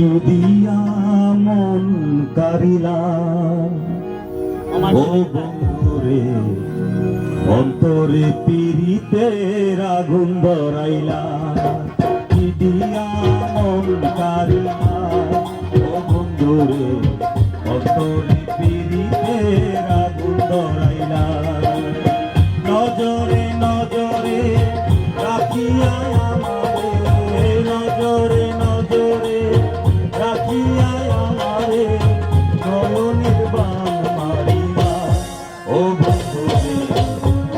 কি দিয়া মন কারিলা ও বন্ধুরে অন্তরে পীড়িতের আগুন ধরাইলা কি দিয়া মন কারিলা ও বন্ধুরে অন্তরে পীড়িতের আগুন ধরাইলা নজরে নজরে রাখিয়া আমারে নজরে নজরে রাখিয়া আমারে নয়নের বাণ মারিয়া ও বন্ধুরে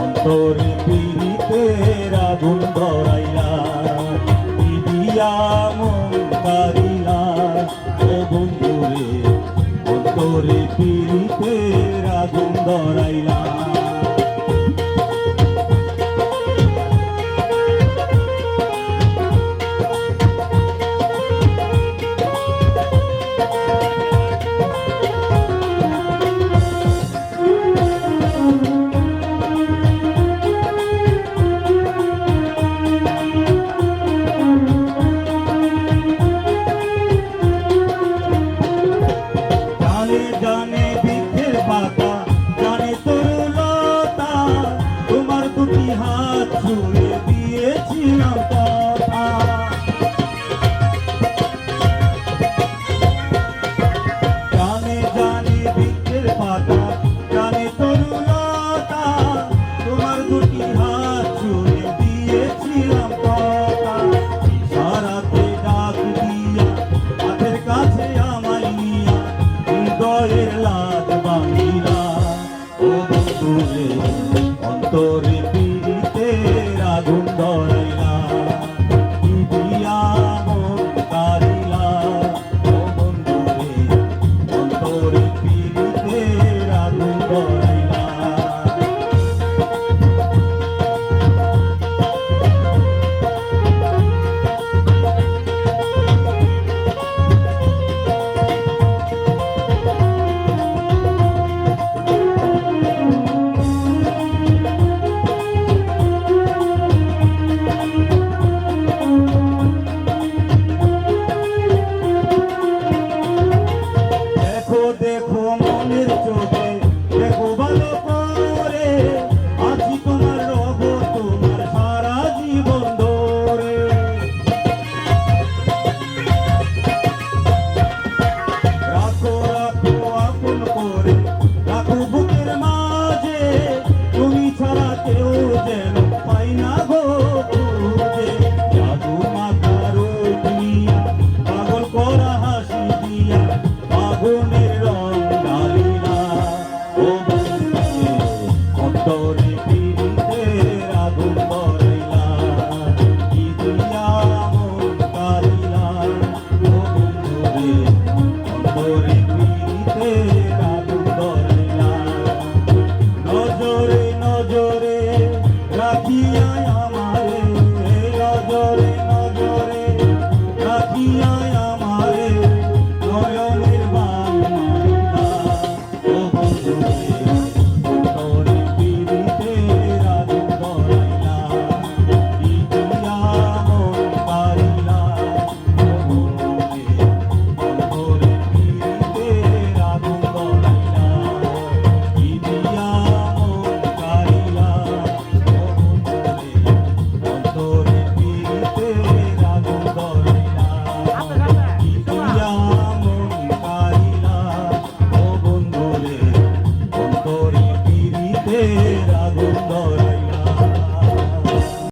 অন্তরে পীড়িতের আগুন ধরাইলা কি দিয়া মন কারিলা ও বন্ধুরে অন্তরে পীড়িতের আগুন ধরাইলা জানে বৃক্ষের পাতা জানে তরুলতা তোমার দুটি হাত ছুঁয়ে দিয়েছিলাম কথা জানে জানে বৃক্ষের পাতা জানে তরুলতা তোমার দুটি হাত ছুঁয়ে দিয়েছিলাম কথা সারাতে ডাক দিয়া হাতের কাছে আমায় নিয়া হৃদয়ের লাজ ভাঙিলা ও বন্ধুরে অন্তরে পীড়িতের আগুন ধরাইলা কি দিয়া মন কারিলা ও বন্ধুরে অন্তরে পীড়িতের আগুন ধরাইলা দেখো মনের চোখে দেখো ভালো করে আছি তোমার রব তোমার সারা জীবন ধরে রাখো রাখো আপন করে রাখো বুকের মাঝে তুমি ছাড়া কেউ যেন পাই না গো খুঁজে জাদু মাথার দিয়া পাগল করা হাসি দিয়া আগুনের অন্তরে পীড়িতের আগুন ধরাইলা কি দিয়া মন কারিলা ও বন্ধুরে অন্তরে পীড়িতের আগুন ধরাইলা নজরে নজরে রাখিয়া আমারে নজরে নজরে রাখিয়া আমারে নয়নের বাণ মারিলা ও বন্ধুরে আগুন ধরাইলা